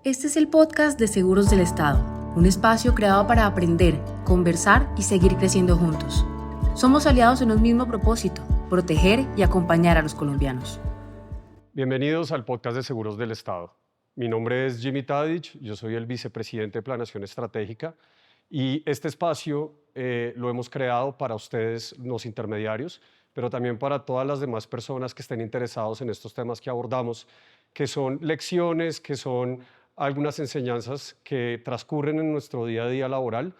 Este es el podcast de Seguros del Estado, un espacio creado para aprender, conversar y seguir creciendo juntos. Somos aliados en un mismo propósito, proteger y acompañar a los colombianos. Bienvenidos al podcast de Seguros del Estado. Mi nombre es Jimmy Tadic, yo soy el vicepresidente de Planeación Estratégica y este espacio lo hemos creado para ustedes, los intermediarios, pero también para todas las demás personas que estén interesados en estos temas que abordamos, que son lecciones, que son algunas enseñanzas que transcurren en nuestro día a día laboral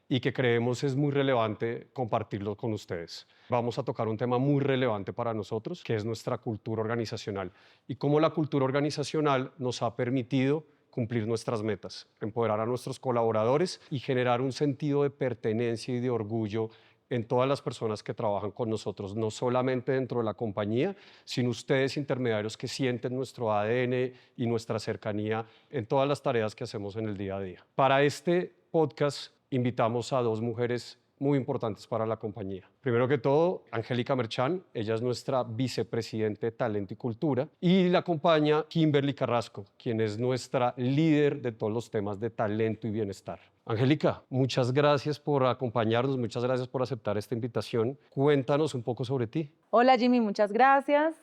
y que creemos es muy relevante compartirlo con ustedes. Vamos a tocar un tema muy relevante para nosotros, que es nuestra cultura organizacional y cómo la cultura organizacional nos ha permitido cumplir nuestras metas, empoderar a nuestros colaboradores y generar un sentido de pertenencia y de orgullo en todas las personas que trabajan con nosotros, no solamente dentro de la compañía, sino ustedes intermediarios que sienten nuestro ADN y nuestra cercanía en todas las tareas que hacemos en el día a día. Para este podcast invitamos a dos mujeres muy importantes para la compañía. Primero que todo, Angélica Merchán, ella es nuestra vicepresidente de Talento y Cultura, y la acompaña Kimberly Carrasco, quien es nuestra líder de todos los temas de talento y bienestar. Angélica, muchas gracias por acompañarnos, muchas gracias por aceptar esta invitación. Cuéntanos un poco sobre ti. Hola Jimmy, muchas gracias.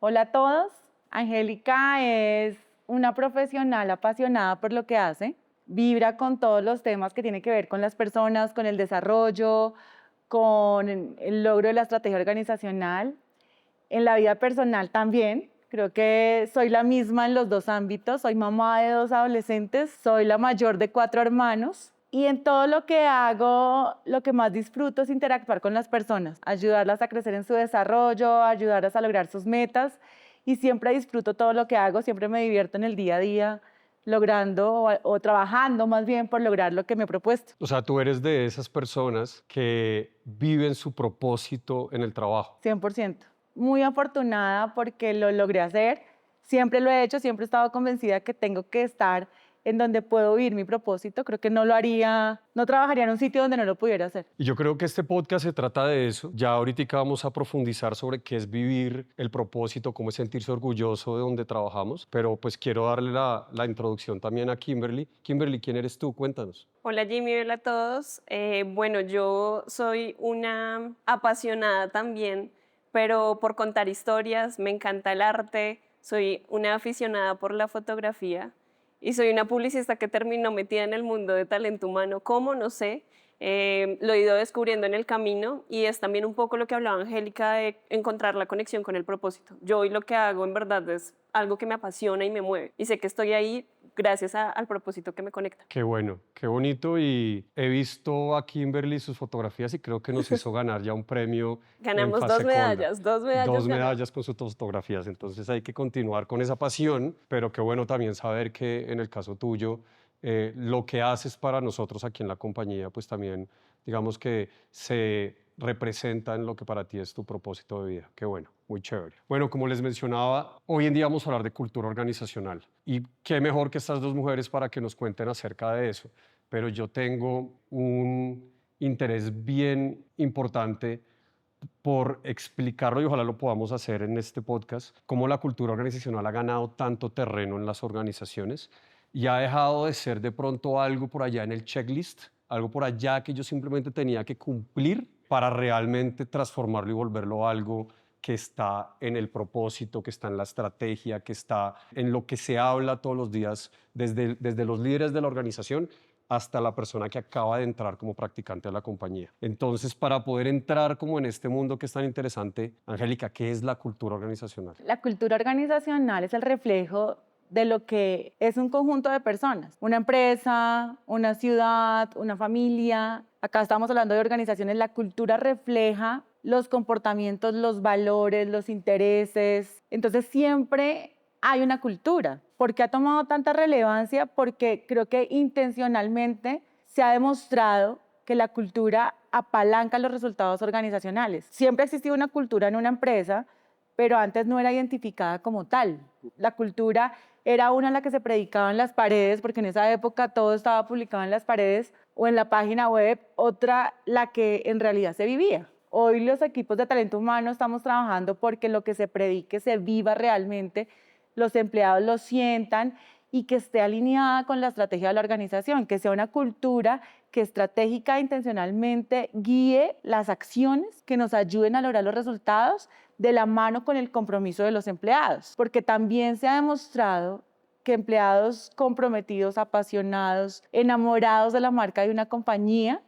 Hola a todos. Angélica es una profesional apasionada por lo que hace. Vibra con todos los temas que tienen que ver con las personas, con el desarrollo, con el logro de la estrategia organizacional. En la vida personal también. Creo que soy la misma en los dos ámbitos. Soy mamá de 2 adolescentes, soy la mayor de 4 hermanos. Y en todo lo que hago, lo que más disfruto es interactuar con las personas, ayudarlas a crecer en su desarrollo, ayudarlas a lograr sus metas. Y siempre disfruto todo lo que hago, siempre me divierto en el día a día, logrando o trabajando más bien por lograr lo que me he propuesto. O sea, tú eres de esas personas que viven su propósito en el trabajo. 100%. Muy afortunada porque lo logré hacer. Siempre lo he hecho, siempre he estado convencida que tengo que estar en donde puedo vivir mi propósito. Creo que no trabajaría en un sitio donde no lo pudiera hacer. Y yo creo que este podcast se trata de eso. Ya ahorita vamos a profundizar sobre qué es vivir el propósito, cómo es sentirse orgulloso de donde trabajamos, pero pues quiero darle la introducción también a Kimberly. Kimberly, ¿quién eres tú? Cuéntanos. Hola Jimmy, hola a todos. Bueno, yo soy una apasionada también, pero por contar historias, me encanta el arte, soy una aficionada por la fotografía y soy una publicista que terminó metida en el mundo de talento humano. ¿Cómo? No sé. Lo he ido descubriendo en el camino y es también un poco lo que hablaba Angélica de encontrar la conexión con el propósito. Yo hoy lo que hago en verdad es algo que me apasiona y me mueve y sé que estoy ahí gracias al propósito que me conecta. Qué bueno, qué bonito, y he visto a Kimberly sus fotografías y creo que nos hizo ganar ya un premio. Ganamos en fase 2 medallas, Conda. 2 medallas. 2 medallas con sus fotografías, entonces hay que continuar con esa pasión, pero qué bueno también saber que en el caso tuyo, lo que haces para nosotros aquí en la compañía, pues también digamos que se representa en lo que para ti es tu propósito de vida. Qué bueno, muy chévere. Bueno, como les mencionaba, hoy en día vamos a hablar de cultura organizacional y qué mejor que estas dos mujeres para que nos cuenten acerca de eso, pero yo tengo un interés bien importante por explicarlo y ojalá lo podamos hacer en este podcast, cómo la cultura organizacional ha ganado tanto terreno en las organizaciones y ha dejado de ser de pronto algo por allá en el checklist, algo por allá que yo simplemente tenía que cumplir para realmente transformarlo y volverlo algo que está en el propósito, que está en la estrategia, que está en lo que se habla todos los días, desde los líderes de la organización hasta la persona que acaba de entrar como practicante a la compañía. Entonces, para poder entrar como en este mundo que es tan interesante, Angélica, ¿qué es la cultura organizacional? La cultura organizacional es el reflejo de lo que es un conjunto de personas, una empresa, una ciudad, una familia. Acá estamos hablando de organizaciones. La cultura refleja los comportamientos, los valores, los intereses. Entonces siempre hay una cultura. ¿Por qué ha tomado tanta relevancia? Porque creo que intencionalmente se ha demostrado que la cultura apalanca los resultados organizacionales. Siempre ha existido una cultura en una empresa, pero antes no era identificada como tal. La cultura era una en la que se predicaba en las paredes, porque en esa época todo estaba publicado en las paredes o en la página web, otra la que en realidad se vivía. Hoy los equipos de talento humano estamos trabajando porque lo que se predique se viva realmente, los empleados lo sientan y que esté alineada con la estrategia de la organización, que sea una cultura que estratégica e intencionalmente guíe las acciones que nos ayuden a lograr los resultados de la mano con el compromiso de los empleados, porque también se ha demostrado que empleados comprometidos, apasionados, enamorados de la marca de una compañía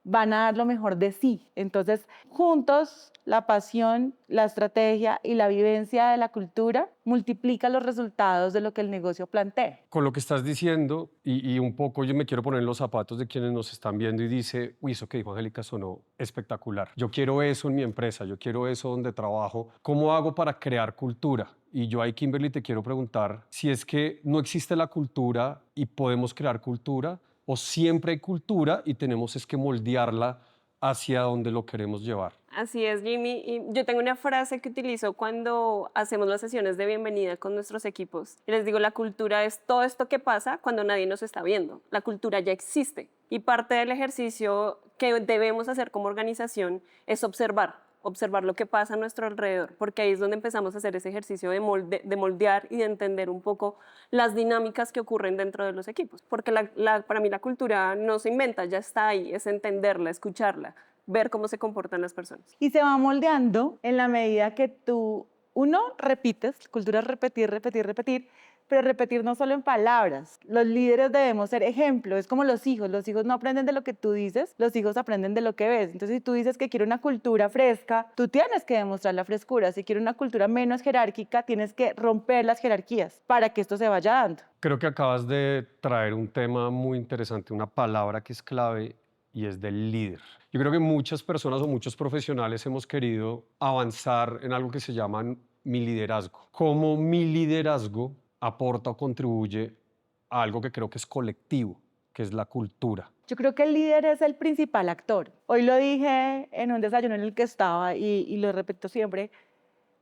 van a dar lo mejor de sí. Entonces, juntos, la pasión, la estrategia y la vivencia de la cultura multiplican los resultados de lo que el negocio plantea. Con lo que estás diciendo, y un poco yo me quiero poner en los zapatos de quienes nos están viendo y dice, uy, eso que dijo Angélica sonó espectacular. Yo quiero eso en mi empresa, yo quiero eso donde trabajo. ¿Cómo hago para crear cultura? Y yo ahí, Kimberly, te quiero preguntar si es que no existe la cultura y podemos crear cultura, o siempre hay cultura y tenemos es que moldearla hacia donde lo queremos llevar. Así es, Jimmy. Y yo tengo una frase que utilizo cuando hacemos las sesiones de bienvenida con nuestros equipos. Y les digo, la cultura es todo esto que pasa cuando nadie nos está viendo. La cultura ya existe. Y parte del ejercicio que debemos hacer como organización es observar lo que pasa a nuestro alrededor, porque ahí es donde empezamos a hacer ese ejercicio de moldear y de entender un poco las dinámicas que ocurren dentro de los equipos. Porque para mí la cultura no se inventa, ya está ahí, es entenderla, escucharla, ver cómo se comportan las personas. Y se va moldeando en la medida que uno, repites, cultura es repetir, repetir, repetir, pero repetir no solo en palabras. Los líderes debemos ser ejemplo, es como los hijos no aprenden de lo que tú dices, los hijos aprenden de lo que ves. Entonces, si tú dices que quieres una cultura fresca, tú tienes que demostrar la frescura. Si quieres una cultura menos jerárquica, tienes que romper las jerarquías para que esto se vaya dando. Creo que acabas de traer un tema muy interesante, una palabra que es clave y es del líder. Yo creo que muchas personas o muchos profesionales hemos querido avanzar en algo que se llama mi liderazgo. ¿Cómo mi liderazgo aporta o contribuye a algo que creo que es colectivo, que es la cultura? Yo creo que el líder es el principal actor. Hoy lo dije en un desayuno en el que estaba y lo repito siempre,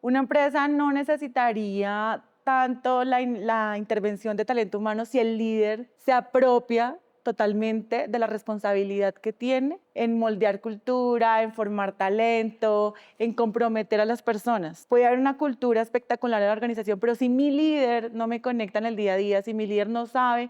una empresa no necesitaría tanto la intervención de talento humano si el líder se apropia totalmente de la responsabilidad que tiene en moldear cultura, en formar talento, en comprometer a las personas. Puede haber una cultura espectacular en la organización, pero si mi líder no me conecta en el día a día, si mi líder no sabe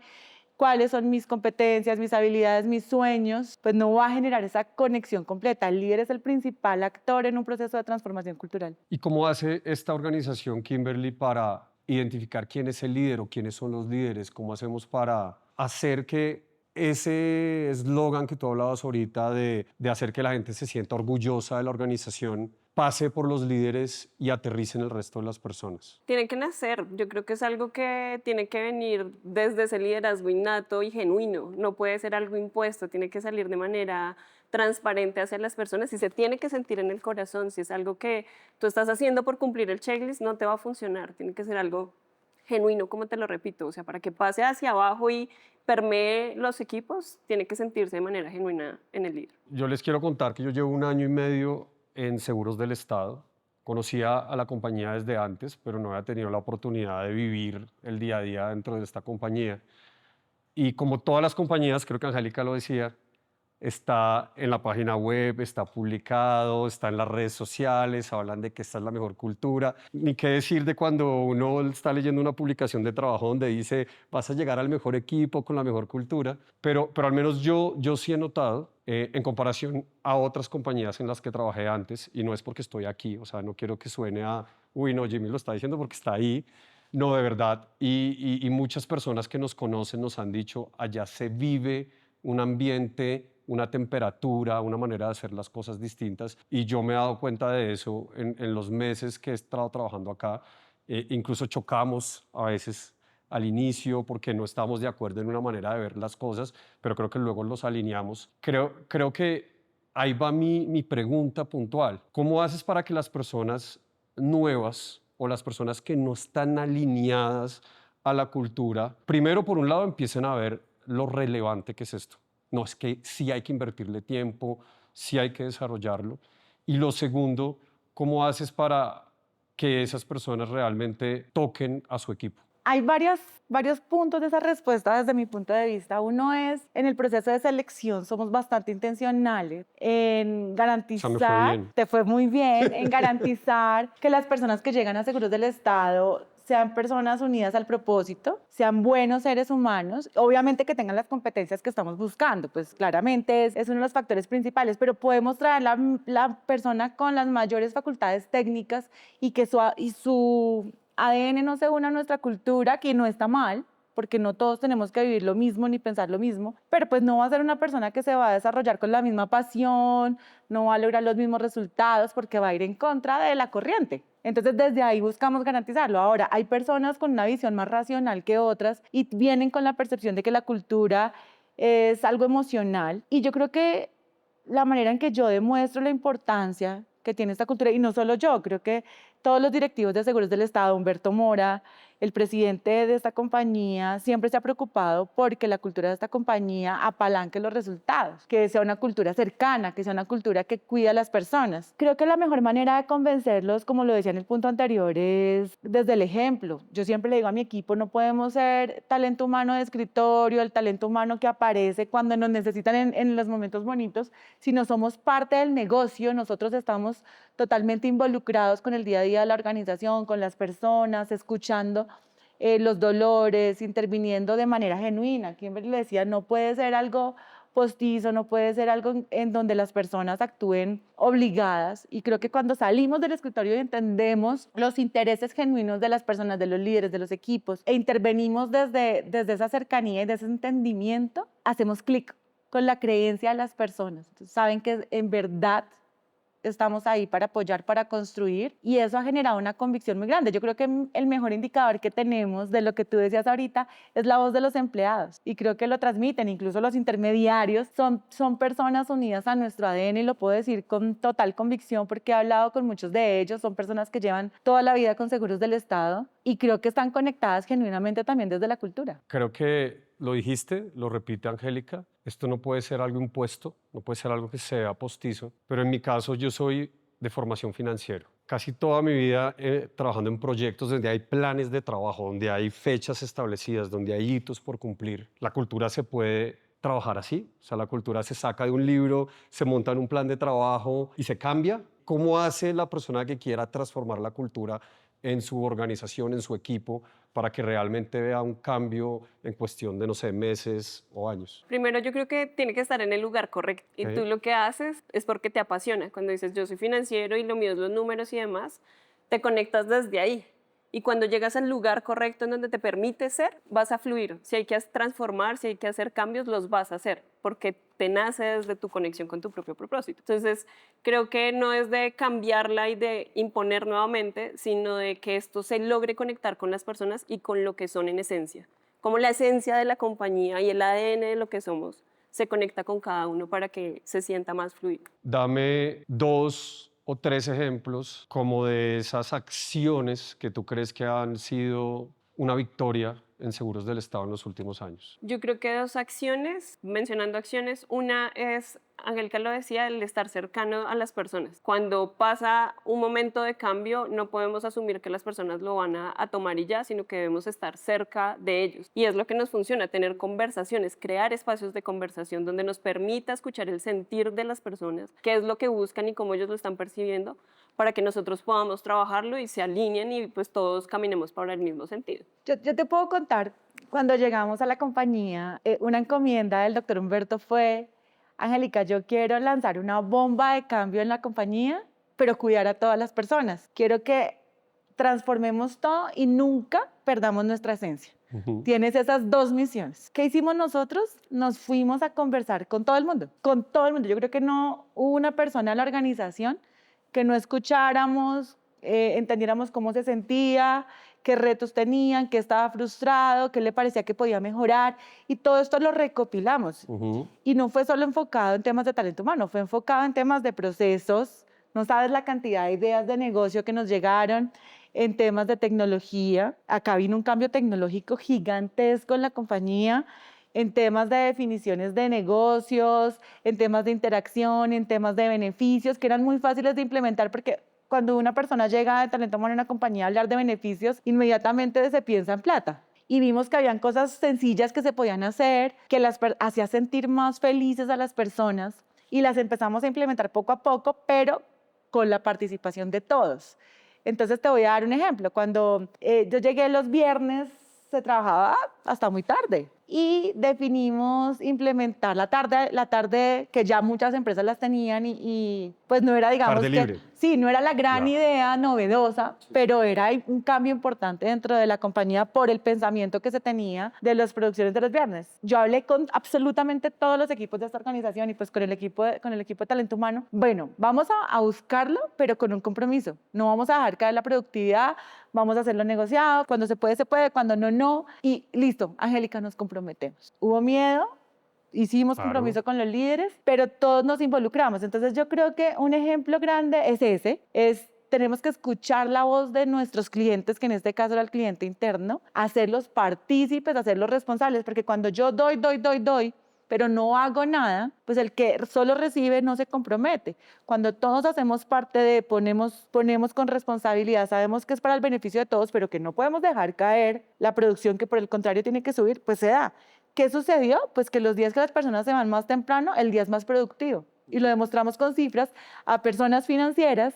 cuáles son mis competencias, mis habilidades, mis sueños, pues no va a generar esa conexión completa. El líder es el principal actor en un proceso de transformación cultural. ¿Y cómo hace esta organización, Kimberly, para identificar quién es el líder o quiénes son los líderes? ¿Cómo hacemos para hacer que ese eslogan que tú hablabas ahorita de hacer que la gente se sienta orgullosa de la organización pase por los líderes y aterrice en el resto de las personas? Tiene que nacer, yo creo que es algo que tiene que venir desde ese liderazgo innato y genuino, no puede ser algo impuesto, tiene que salir de manera transparente hacia las personas y se tiene que sentir en el corazón. Si es algo que tú estás haciendo por cumplir el checklist, no te va a funcionar, tiene que ser algo genuino, como te lo repito, o sea, para que pase hacia abajo y permee los equipos, tiene que sentirse de manera genuina en el líder. Yo les quiero contar que yo llevo 1 año y medio en Seguros del Estado. Conocía a la compañía desde antes, pero no había tenido la oportunidad de vivir el día a día dentro de esta compañía. Y como todas las compañías, creo que Angélica lo decía, está en la página web, está publicado, está en las redes sociales, hablan de que esta es la mejor cultura. Ni qué decir de cuando uno está leyendo una publicación de trabajo donde dice vas a llegar al mejor equipo con la mejor cultura, pero al menos yo sí he notado, en comparación a otras compañías en las que trabajé antes, y no es porque estoy aquí, o sea, no quiero que suene a, uy, no, Jimmy lo está diciendo porque está ahí. No, de verdad, y muchas personas que nos conocen nos han dicho, allá se vive un ambiente, una temperatura, una manera de hacer las cosas distintas, y yo me he dado cuenta de eso en los meses que he estado trabajando acá. Incluso chocamos a veces al inicio porque no estamos de acuerdo en una manera de ver las cosas, pero creo que luego los alineamos. Creo que ahí va mi pregunta puntual. ¿Cómo haces para que las personas nuevas o las personas que no están alineadas a la cultura, primero, por un lado, empiecen a ver lo relevante que es esto? No, es que sí hay que invertirle tiempo, sí hay que desarrollarlo. Y lo segundo, ¿cómo haces para que esas personas realmente toquen a su equipo? Hay varios puntos de esa respuesta desde mi punto de vista. Uno es, en el proceso de selección somos bastante intencionales en garantizar, te fue muy bien, en garantizar que las personas que llegan a Seguros del Estado sean personas unidas al propósito, sean buenos seres humanos, obviamente que tengan las competencias que estamos buscando, pues claramente es uno de los factores principales, pero podemos traer la persona con las mayores facultades técnicas y que su ADN no se una a nuestra cultura, que no está mal, porque no todos tenemos que vivir lo mismo ni pensar lo mismo, pero pues no va a ser una persona que se va a desarrollar con la misma pasión, no va a lograr los mismos resultados porque va a ir en contra de la corriente. Entonces desde ahí buscamos garantizarlo. Ahora, hay personas con una visión más racional que otras y vienen con la percepción de que la cultura es algo emocional, y yo creo que la manera en que yo demuestro la importancia que tiene esta cultura, y no solo yo, creo que todos los directivos de Seguros del Estado, Humberto Mora, el presidente de esta compañía, siempre se ha preocupado porque la cultura de esta compañía apalanque los resultados, que sea una cultura cercana, que sea una cultura que cuida a las personas. Creo que la mejor manera de convencerlos, como lo decía en el punto anterior, es desde el ejemplo. Yo siempre le digo a mi equipo, no podemos ser talento humano de escritorio, el talento humano que aparece cuando nos necesitan en los momentos bonitos, sino somos parte del negocio, nosotros estamos totalmente involucrados con el día a día de la organización, con las personas, escuchando los dolores, interviniendo de manera genuina. Kimberly le decía, no puede ser algo postizo, no puede ser algo en donde las personas actúen obligadas, y creo que cuando salimos del escritorio y entendemos los intereses genuinos de las personas, de los líderes, de los equipos, e intervenimos desde esa cercanía y desde ese entendimiento, hacemos clic con la creencia de las personas. Entonces, saben que en verdad estamos ahí para apoyar, para construir, y eso ha generado una convicción muy grande. Yo creo que el mejor indicador que tenemos de lo que tú decías ahorita es la voz de los empleados, y creo que lo transmiten, incluso los intermediarios son personas unidas a nuestro ADN, y lo puedo decir con total convicción porque he hablado con muchos de ellos, son personas que llevan toda la vida con Seguros del Estado y creo que están conectadas genuinamente también desde la cultura. Creo que lo dijiste, lo repite Angélica, esto no puede ser algo impuesto, no puede ser algo que sea postizo, pero en mi caso yo soy de formación financiera. Casi toda mi vida trabajando en proyectos donde hay planes de trabajo, donde hay fechas establecidas, donde hay hitos por cumplir. La cultura se puede trabajar así, o sea, la cultura se saca de un libro, se monta en un plan de trabajo y se cambia. ¿Cómo hace la persona que quiera transformar la cultura en su organización, en su equipo, para que realmente vea un cambio en cuestión de, no sé, meses o años? Primero, yo creo que tiene que estar en el lugar correcto. Y tú lo que haces es porque te apasiona. Cuando dices, yo soy financiero y lo mío es los números y demás, te conectas desde ahí. Y cuando llegas al lugar correcto en donde te permite ser, vas a fluir. Si hay que transformar, si hay que hacer cambios, los vas a hacer, porque te nace desde tu conexión con tu propio propósito. Entonces, creo que no es de cambiarla y de imponer nuevamente, sino de que esto se logre conectar con las personas y con lo que son en esencia. Como la esencia de la compañía y el ADN de lo que somos se conecta con cada uno para que se sienta más fluido. Dame 2 o 3 ejemplos como de esas acciones que tú crees que han sido una victoria en Seguros del Estado en los últimos años. Yo creo que 2 acciones, mencionando acciones, una es, Angélica lo decía, el estar cercano a las personas. Cuando pasa un momento de cambio, no podemos asumir que las personas lo van a tomar y ya, sino que debemos estar cerca de ellos. Y es lo que nos funciona, tener conversaciones, crear espacios de conversación donde nos permita escuchar el sentir de las personas, qué es lo que buscan y cómo ellos lo están percibiendo, para que nosotros podamos trabajarlo y se alineen y pues todos caminemos para el mismo sentido. Yo te puedo contar, cuando llegamos a la compañía, una encomienda del doctor Humberto fue, Angélica, yo quiero lanzar una bomba de cambio en la compañía, pero cuidar a todas las personas. Quiero que transformemos todo y nunca perdamos nuestra esencia. Tienes esas 2 misiones. ¿Qué hicimos nosotros? Nos fuimos a conversar con todo el mundo, con todo el mundo. Yo creo que no hubo una persona en la organización que no escucháramos, entendiéramos cómo se sentía, qué retos tenían, qué estaba frustrado, qué le parecía que podía mejorar, y todo esto lo recopilamos. Y no fue solo enfocado en temas de talento humano, fue enfocado en temas de procesos. No sabes la cantidad de ideas de negocio que nos llegaron, en temas de tecnología. Acá vino un cambio tecnológico gigantesco en la compañía, en temas de definiciones de negocios, en temas de interacción, en temas de beneficios, que eran muy fáciles de implementar, porque cuando una persona llega de talento humano en una compañía a hablar de beneficios, inmediatamente se piensa en plata. Y vimos que habían cosas sencillas que se podían hacer, que las hacía sentir más felices a las personas, y las empezamos a implementar poco a poco, pero con la participación de todos. Entonces te voy a dar un ejemplo. Cuando yo llegué los viernes, se trabajaba hasta muy tarde y definimos implementar la tarde que ya muchas empresas las tenían y pues no era, digamos, Tarde libre. Sí, no era la gran Ya. idea novedosa, pero era un cambio importante dentro de la compañía por el pensamiento que se tenía de las producciones de los viernes. Yo hablé con absolutamente todos los equipos de esta organización y pues con el equipo de talento humano. Bueno, vamos a buscarlo, pero con un compromiso. No vamos a dejar caer la productividad, vamos a hacerlo negociado, cuando se puede, cuando no, no. Y listo, Angélica, nos comprometemos. Hubo miedo, hicimos Claro. compromiso con los líderes, pero todos nos involucramos. Entonces yo creo que un ejemplo grande es ese, tenemos que escuchar la voz de nuestros clientes, que en este caso era el cliente interno, hacerlos partícipes, hacerlos responsables, porque cuando yo doy, pero no hago nada, pues el que solo recibe no se compromete. Cuando todos hacemos parte ponemos con responsabilidad, sabemos que es para el beneficio de todos, pero que no podemos dejar caer la producción, que por el contrario tiene que subir, pues se da. ¿Qué sucedió? Pues que los días que las personas se van más temprano, el día es más productivo. Y lo demostramos con cifras a personas financieras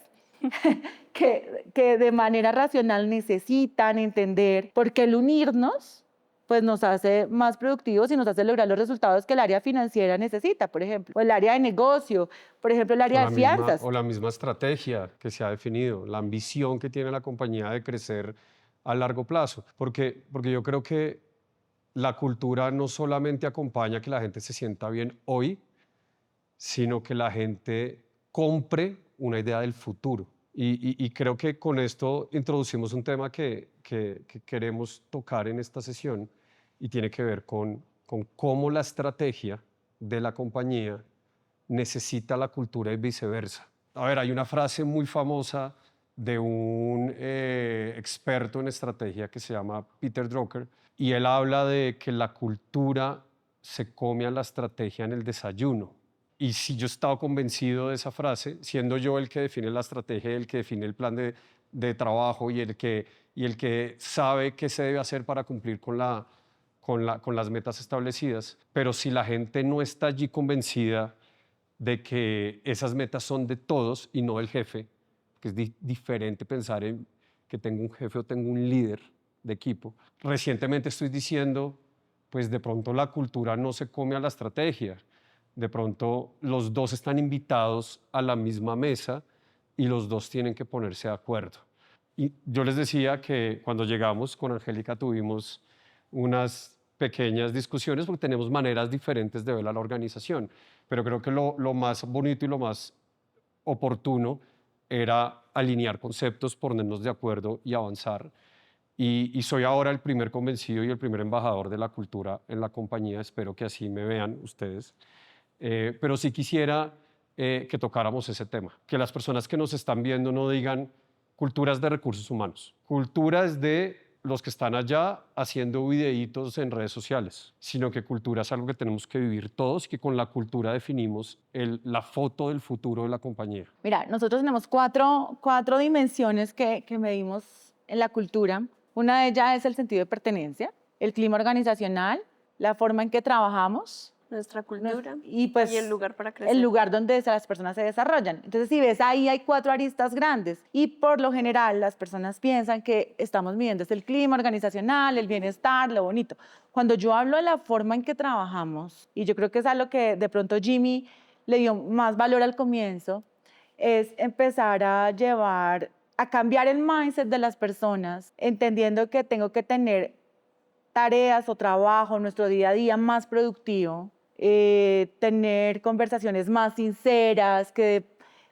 que de manera racional necesitan entender, porque el unirnos pues nos hace más productivos y nos hace lograr los resultados que el área financiera necesita, por ejemplo, o el área de negocio, por ejemplo, el área de fianzas. O la misma estrategia que se ha definido, la ambición que tiene la compañía de crecer a largo plazo. Porque yo creo que la cultura no solamente acompaña a que la gente se sienta bien hoy, sino que la gente compre una idea del futuro. Y creo que con esto introducimos un tema que queremos tocar en esta sesión y tiene que ver con cómo la estrategia de la compañía necesita la cultura y viceversa. A ver, hay una frase muy famosa de un experto en estrategia que se llama Peter Drucker y él habla de que la cultura se come a la estrategia en el desayuno. Y si yo he estado convencido de esa frase, siendo yo el que define la estrategia, el que define el plan de trabajo y el que sabe qué se debe hacer para cumplir con las metas establecidas, pero si la gente no está allí convencida de que esas metas son de todos y no del jefe, que es diferente pensar en que tengo un jefe o tengo un líder de equipo. Recientemente estoy diciendo, pues de pronto la cultura no se come a la estrategia. De pronto los dos están invitados a la misma mesa y los dos tienen que ponerse de acuerdo. Y yo les decía que cuando llegamos con Angélica tuvimos unas pequeñas discusiones porque tenemos maneras diferentes de ver a la organización, pero creo que lo más bonito y lo más oportuno era alinear conceptos, ponernos de acuerdo y avanzar. Y soy ahora el primer convencido y el primer embajador de la cultura en la compañía. Espero que así me vean ustedes. Pero sí quisiera que tocáramos ese tema, que las personas que nos están viendo no digan culturas de recursos humanos, culturas de los que están allá haciendo videitos en redes sociales, sino que cultura es algo que tenemos que vivir todos y que con la cultura definimos la foto del futuro de la compañía. Mira, nosotros tenemos cuatro dimensiones que medimos en la cultura. Una de ellas es el sentido de pertenencia, el clima organizacional, la forma en que trabajamos, nuestra cultura y, pues, y el lugar para crecer. El lugar donde las personas se desarrollan. Entonces, si ves, ahí hay 4 aristas grandes y por lo general las personas piensan que estamos midiendo el clima organizacional, el bienestar, lo bonito. Cuando yo hablo de la forma en que trabajamos, y yo creo que es algo que de pronto Jimmy le dio más valor al comienzo, es empezar a cambiar el mindset de las personas, entendiendo que tengo que tener tareas o trabajo, nuestro día a día más productivo, tener conversaciones más sinceras,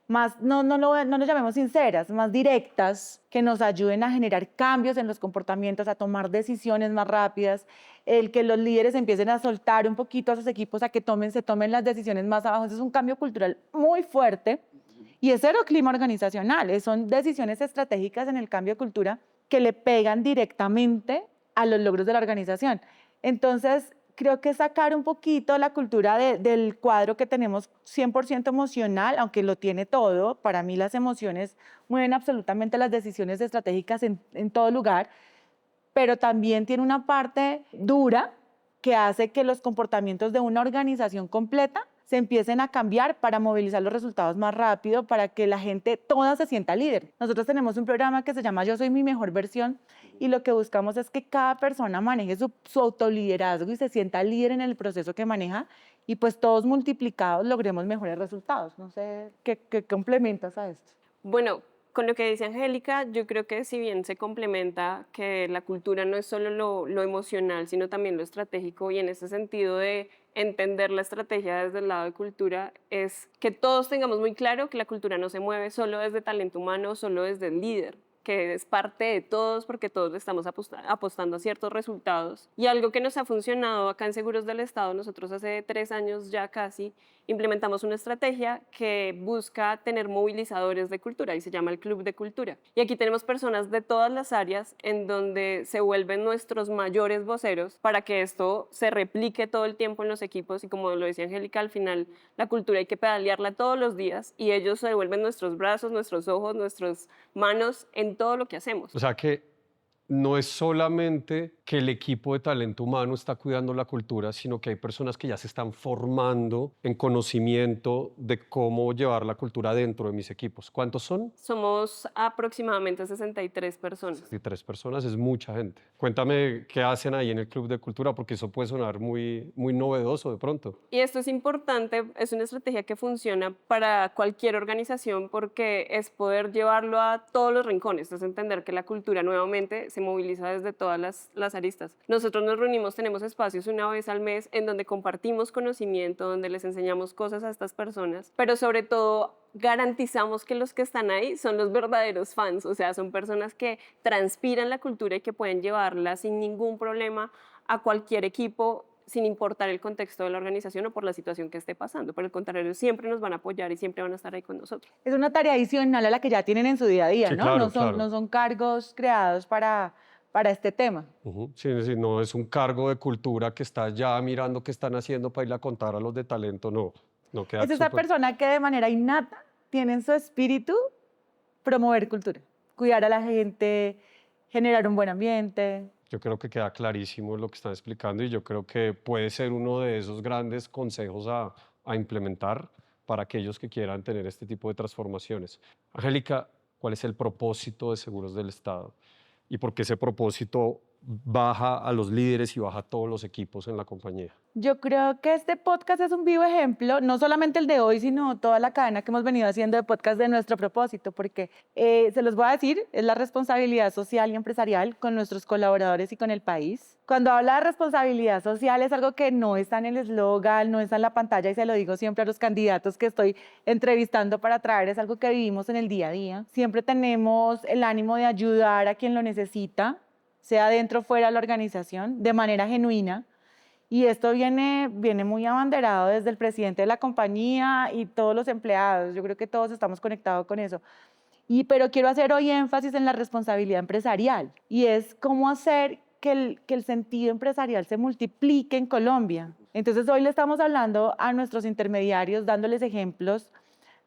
no lo llamemos sinceras, más directas, que nos ayuden a generar cambios en los comportamientos, a tomar decisiones más rápidas, el que los líderes empiecen a soltar un poquito a sus equipos a que se tomen las decisiones más abajo. Eso es un cambio cultural muy fuerte y es cero clima organizacional, son decisiones estratégicas en el cambio de cultura que le pegan directamente a los logros de la organización. Entonces, creo que sacar un poquito la cultura del cuadro que tenemos 100% emocional, aunque lo tiene todo. Para mí las emociones mueven absolutamente las decisiones estratégicas en todo lugar, pero también tiene una parte dura que hace que los comportamientos de una organización completa se empiecen a cambiar para movilizar los resultados más rápido, para que la gente toda se sienta líder. Nosotros tenemos un programa que se llama Yo Soy Mi Mejor Versión y lo que buscamos es que cada persona maneje su autoliderazgo y se sienta líder en el proceso que maneja y pues todos multiplicados logremos mejores resultados. No sé, ¿qué complementas a esto? Bueno, con lo que dice Angélica, yo creo que si bien se complementa que la cultura no es solo lo emocional, sino también lo estratégico, y en ese sentido de entender la estrategia desde el lado de cultura, es que todos tengamos muy claro que la cultura no se mueve solo desde talento humano, solo desde el líder, que es parte de todos porque todos le estamos apostando a ciertos resultados. Y algo que nos ha funcionado acá en Seguros del Estado, nosotros hace 3 años ya casi implementamos una estrategia que busca tener movilizadores de cultura y se llama el Club de Cultura. Y aquí tenemos personas de todas las áreas en donde se vuelven nuestros mayores voceros para que esto se replique todo el tiempo en los equipos y como lo decía Angélica, al final la cultura hay que pedalearla todos los días y ellos se vuelven nuestros brazos, nuestros ojos, nuestras manos en todo lo que hacemos. O sea que no es solamente que el equipo de talento humano está cuidando la cultura, sino que hay personas que ya se están formando en conocimiento de cómo llevar la cultura dentro de mis equipos. ¿Cuántos son? Somos aproximadamente 63 personas. 63 personas es mucha gente. Cuéntame qué hacen ahí en el Club de Cultura, porque eso puede sonar muy novedoso de pronto. Y esto es importante, es una estrategia que funciona para cualquier organización porque es poder llevarlo a todos los rincones, es entender que la cultura nuevamente se moviliza desde todas las aristas. Nosotros nos reunimos, tenemos espacios una vez al mes en donde compartimos conocimiento, donde les enseñamos cosas a estas personas, pero sobre todo garantizamos que los que están ahí son los verdaderos fans, o sea, son personas que transpiran la cultura y que pueden llevarla sin ningún problema a cualquier equipo, sin importar el contexto de la organización o por la situación que esté pasando. Por el contrario, siempre nos van a apoyar y siempre van a estar ahí con nosotros. Es una tarea adicional a la que ya tienen en su día a día, Sí, ¿no? claro, No son cargos creados para este tema. Sí, no es un cargo de cultura que está ya mirando qué están haciendo para ir a contar a los de talento, no queda Es esa persona que de manera innata tiene en su espíritu promover cultura, cuidar a la gente, generar un buen ambiente. Yo creo que queda clarísimo lo que están explicando y yo creo que puede ser uno de esos grandes consejos a implementar para aquellos que quieran tener este tipo de transformaciones. Angélica, ¿cuál es el propósito de Seguros del Estado? ¿Y por qué ese propósito baja a los líderes y baja a todos los equipos en la compañía? Yo creo que este podcast es un vivo ejemplo, no solamente el de hoy, sino toda la cadena que hemos venido haciendo de podcast de nuestro propósito, porque se los voy a decir, es la responsabilidad social y empresarial con nuestros colaboradores y con el país. Cuando habla de responsabilidad social es algo que no está en el eslogan, no está en la pantalla y se lo digo siempre a los candidatos que estoy entrevistando para traer, es algo que vivimos en el día a día. Siempre tenemos el ánimo de ayudar a quien lo necesita, sea dentro o fuera de la organización, de manera genuina. Y esto viene muy abanderado desde el presidente de la compañía y todos los empleados. Yo creo que todos estamos conectados con eso. Pero quiero hacer hoy énfasis en la responsabilidad empresarial y es cómo hacer que el sentido empresarial se multiplique en Colombia. Entonces hoy le estamos hablando a nuestros intermediarios, dándoles ejemplos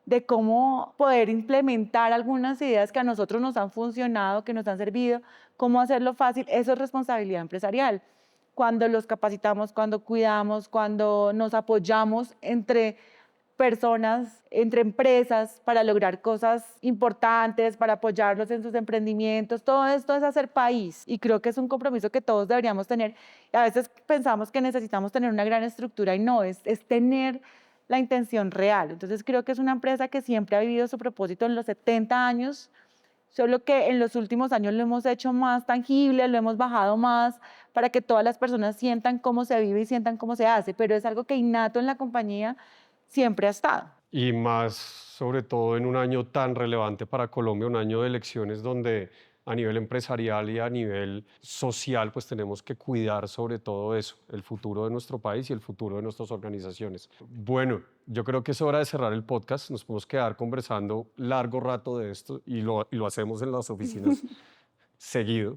de cómo poder implementar algunas ideas que a nosotros nos han funcionado, que nos han servido, cómo hacerlo fácil. Eso es responsabilidad empresarial. Cuando los capacitamos, cuando cuidamos, cuando nos apoyamos entre personas, entre empresas para lograr cosas importantes, para apoyarlos en sus emprendimientos, todo esto es hacer país y creo que es un compromiso que todos deberíamos tener. Y a veces pensamos que necesitamos tener una gran estructura y no, es tener la intención real. Entonces creo que es una empresa que siempre ha vivido su propósito en los 70 años, solo que en los últimos años lo hemos hecho más tangible, lo hemos bajado más para que todas las personas sientan cómo se vive y sientan cómo se hace, pero es algo que innato en la compañía siempre ha estado. Y más, sobre todo en un año tan relevante para Colombia, un año de elecciones donde a nivel empresarial y a nivel social, pues tenemos que cuidar sobre todo eso, el futuro de nuestro país y el futuro de nuestras organizaciones. Bueno, yo creo que es hora de cerrar el podcast. Nos podemos quedar conversando largo rato de esto y lo hacemos en las oficinas seguido.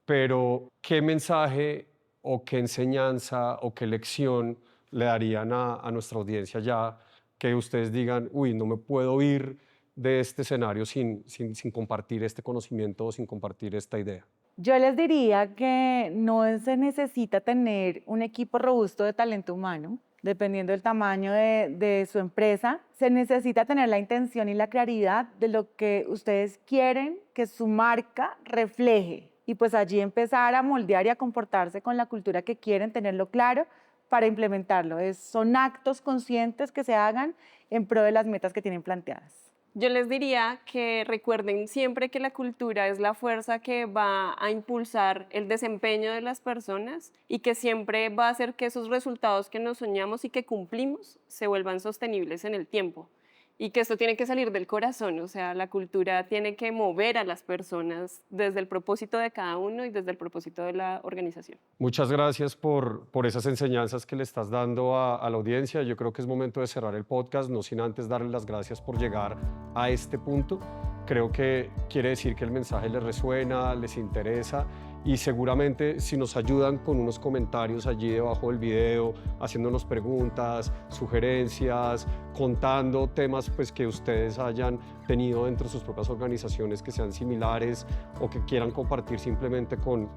Pero, ¿qué mensaje o qué enseñanza o qué lección le darían a nuestra audiencia ya que ustedes digan, uy, no me puedo ir de este escenario sin compartir este conocimiento o sin compartir esta idea? Yo les diría que no se necesita tener un equipo robusto de talento humano. dependiendo del tamaño de su empresa, se necesita tener la intención y la claridad de lo que ustedes quieren que su marca refleje. Y pues allí empezar a moldear y a comportarse con la cultura que quieren, tenerlo claro para implementarlo. Son actos conscientes que se hagan en pro de las metas que tienen planteadas. Yo les diría que recuerden siempre que la cultura es la fuerza que va a impulsar el desempeño de las personas y que siempre va a hacer que esos resultados que nos soñamos y que cumplimos se vuelvan sostenibles en el tiempo. Y que esto tiene que salir del corazón, o sea, la cultura tiene que mover a las personas desde el propósito de cada uno y desde el propósito de la organización. Muchas gracias por esas enseñanzas que le estás dando a la audiencia. Yo creo que es momento de cerrar el podcast, no sin antes darles las gracias por llegar a este punto. Creo que quiere decir que el mensaje les resuena, les interesa y seguramente si nos ayudan con unos comentarios allí debajo del video, haciéndonos preguntas, sugerencias, contando temas pues, que ustedes hayan tenido dentro de sus propias organizaciones que sean similares o que quieran compartir simplemente con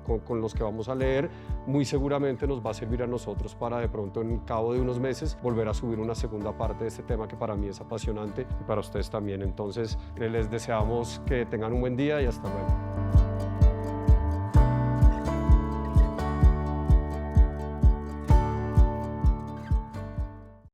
los que vamos a leer, muy seguramente nos va a servir a nosotros para de pronto en cabo de unos meses volver a subir una segunda parte de este tema que para mí es apasionante y para ustedes también. Entonces les deseamos que tengan un buen día y hasta luego.